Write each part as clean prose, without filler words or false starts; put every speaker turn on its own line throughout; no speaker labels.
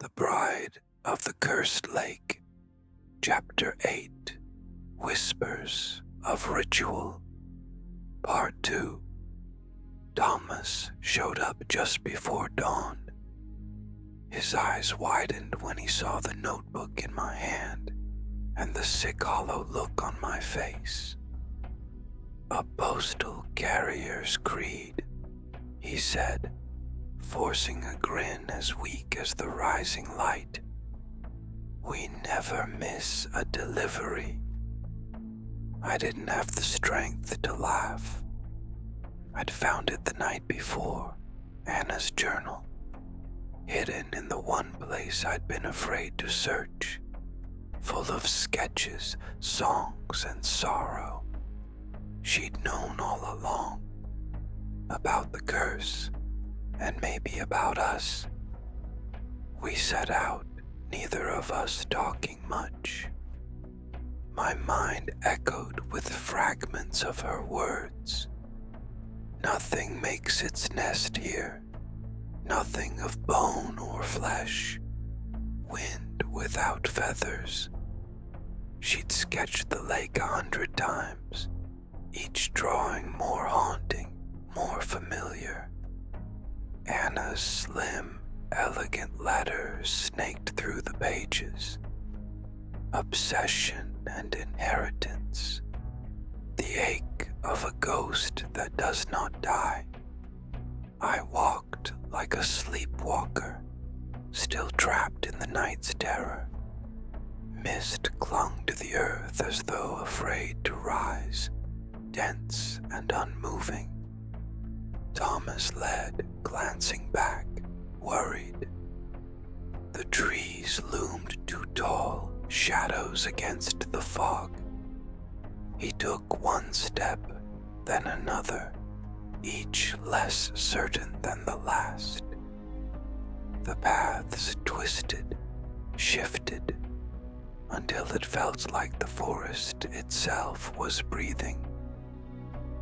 The Bride of the Cursed Lake, Chapter 8, Whispers of Ritual, Part 2. Thomas showed up just before dawn. His eyes widened when he saw the notebook in my hand and the sick hollow look on my face. "A postal carrier's creed," he said, forcing a grin as weak as the rising light. "We never miss a delivery." I didn't have the strength to laugh. I'd found it the night before, Anna's journal, hidden in the one place I'd been afraid to search, full of sketches, songs, and sorrow. She'd known all along about the curse, and maybe about us. We set out, neither of us talking much. My mind echoed with fragments of her words. Nothing makes its nest here, nothing of bone or flesh, wind without feathers. She'd sketched the lake 100 times, each drawing more haunting, more familiar. Anna's slim, elegant letters snaked through the pages. Obsession and inheritance. The ache of a ghost that does not die. I walked like a sleepwalker, still trapped in the night's terror. Mist clung to the earth as though afraid to rise, dense and unmoving. Thomas led, glancing back, worried. The trees loomed too tall, shadows against the fog. He took one step, then another, each less certain than the last. The paths twisted, shifted, until it felt like the forest itself was breathing.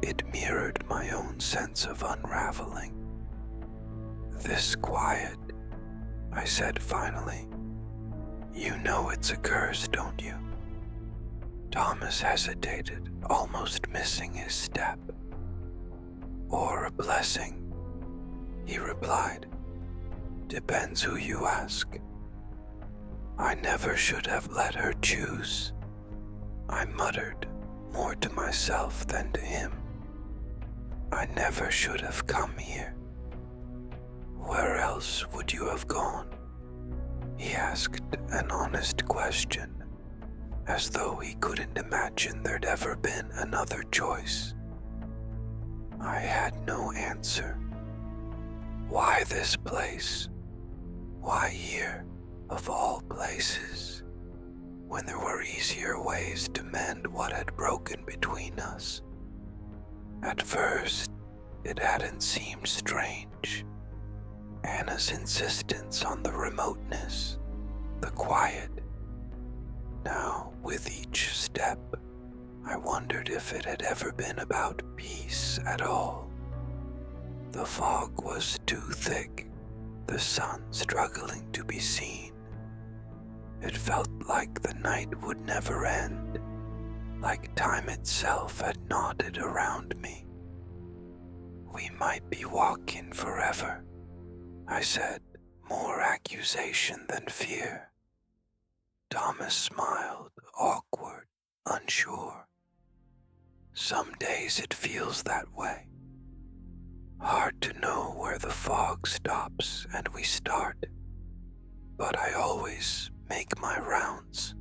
It mirrored my own sense of unraveling. "This quiet," I said finally. "You know it's a curse, don't you?" Thomas hesitated, almost missing his step. "Or a blessing," he replied. "Depends who you ask." I never should have let her choose, I muttered, more to myself than to him. I never should have come here. "Where else would you have gone?" He asked an honest question, as though he couldn't imagine there'd ever been another choice. I had no answer. Why this place? Why here, of all places, when there were easier ways to mend what had broken between us? At first, it hadn't seemed strange. Anna's insistence on the remoteness, the quiet. Now, with each step, I wondered if it had ever been about peace at all. The fog was too thick, the sun struggling to be seen. It felt like the night would never end, like time itself had knotted around me. "We might be walking forever," I said, more accusation than fear. Thomas smiled, awkward, unsure. "Some days it feels that way. Hard to know where the fog stops and we start, but I always make my rounds."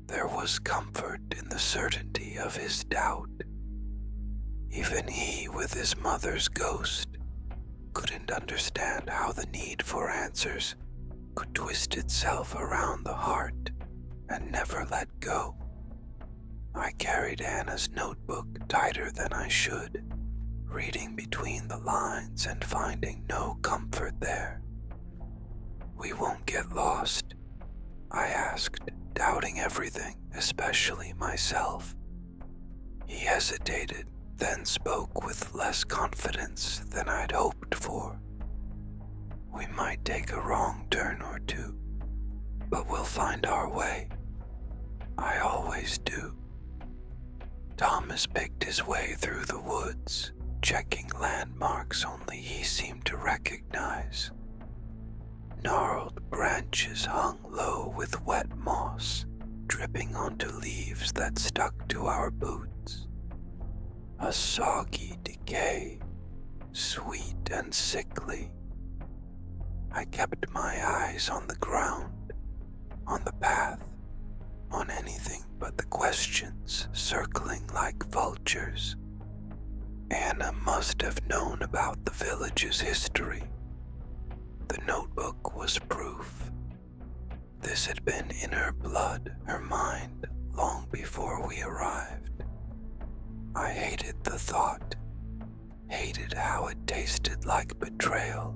There was comfort in the certainty of his doubt. Even he, with his mother's ghost, couldn't understand how the need for answers could twist itself around the heart and never let go. I carried Anna's notebook tighter than I should, reading between the lines and finding no comfort there. "We won't get lost?" I asked, doubting everything, especially myself. He hesitated, then spoke with less confidence than I'd hoped for. "We might take a wrong turn but we'll find our way. I always do. Thomas picked his way through the woods, checking landmarks only he seemed to recognize. Gnarled branches hung low with wet moss, dripping onto leaves that stuck to our boots. A soggy decay, sweet and sickly. I kept my eyes on the ground, on the path, on anything but the questions circling like vultures. Anna must have known about the village's history. The notebook was proof. This had been in her blood, her mind, long before we arrived. I hated the thought, hated how it tasted like betrayal.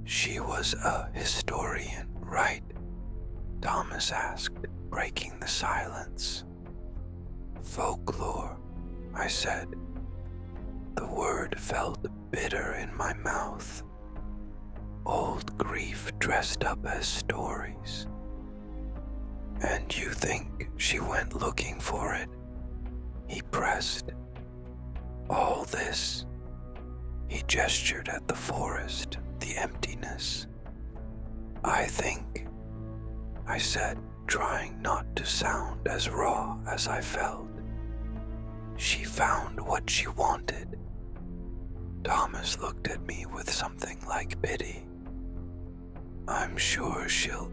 She was a historian, right? Thomas asked, breaking the silence. Folklore, I said. The word felt bitter in my mouth. Old grief dressed up as stories. And you think she went looking for it? He pressed. All this. He gestured at the forest, the emptiness. I think, I said, trying not to sound as raw as I felt. She found what she wanted. Thomas looked at me with something like pity. I'm sure she'll...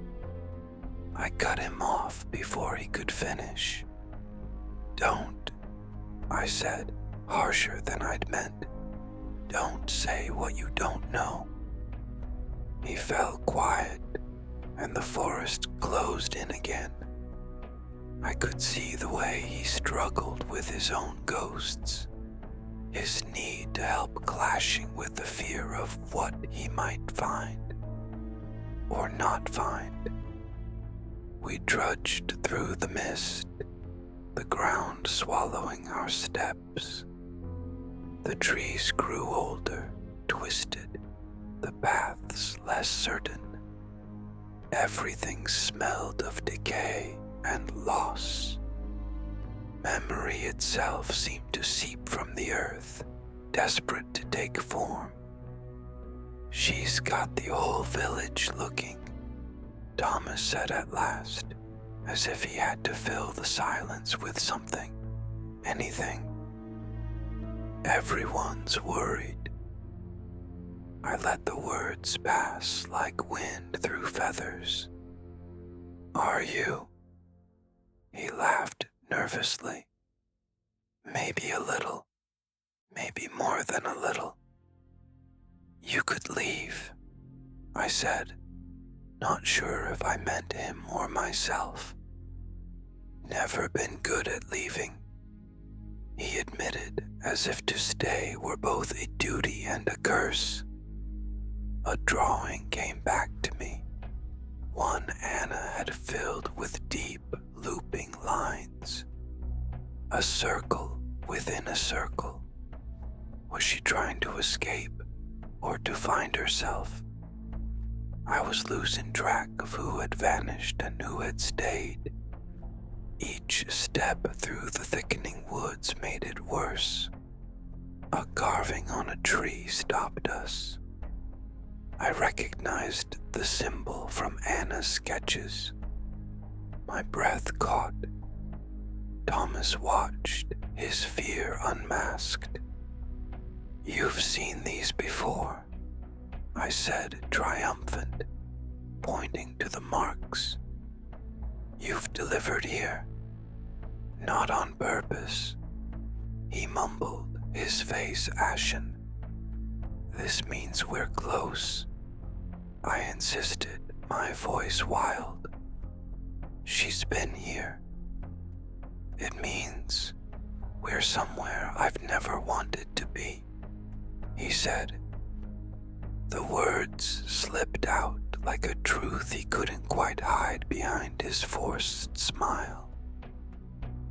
I cut him off before he could finish. Don't, I said, harsher than I'd meant. Don't say what you don't know. He fell quiet, and the forest closed in again. I could see the way he struggled with his own ghosts, his need to help clashing with the fear of what he might find or not find. We trudged through the mist, the ground swallowing our steps. The trees grew older, twisted, the paths less certain. Everything smelled of decay and loss. Memory itself seemed to seep from the earth, desperate to take form. She's got the whole village looking, Thomas said at last, as if he had to fill the silence with something, anything. Everyone's worried. I let the words pass like wind through feathers. Are you? He laughed nervously. Maybe a little, maybe more than a little. You could leave, I said, not sure if I meant him or myself. Never been good at leaving, he admitted, as if to stay were both a duty and a curse. A drawing came back to me, one Anna had filled with deep, looping lines. A circle within a circle. Was she trying to escape or to find herself? I was losing track of who had vanished and who had stayed. Each step through the thickening woods made it worse. A carving on a tree stopped us. I recognized the symbol from Anna's sketches. My breath caught. Thomas watched, his fear unmasked. You've seen these before, I said, triumphant, pointing to the marks. You've delivered here. Not on purpose, he mumbled, his face ashen. This means we're close, I insisted, my voice wild. She's been here. It means we're somewhere I've never wanted to be, he said. The words slipped out like a truth he couldn't quite hide behind his forced smile.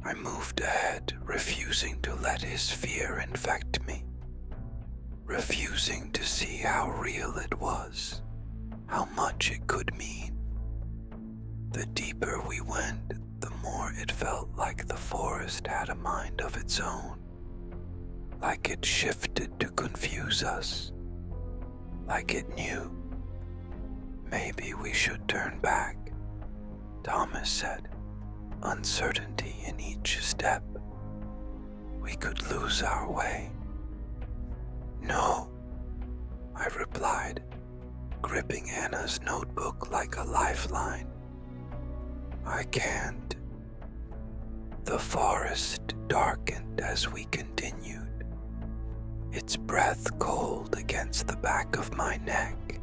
I moved ahead, refusing to let his fear infect me, refusing to see how real it was, how much it could mean. The deeper we went, the more it felt like the forest had a mind of its own, like it shifted to confuse us, like it knew. Maybe we should turn back, Thomas said, uncertainty in each step. We could lose our way. No, I replied, gripping Anna's notebook like a lifeline. I can't. The forest darkened as we continued, its breath cold against the back of my neck.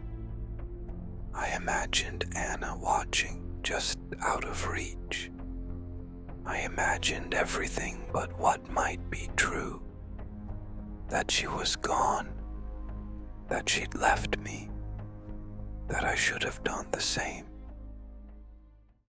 I imagined Anna watching just out of reach. I imagined everything but what might be true. That she was gone, that she'd left me, that I should have done the same.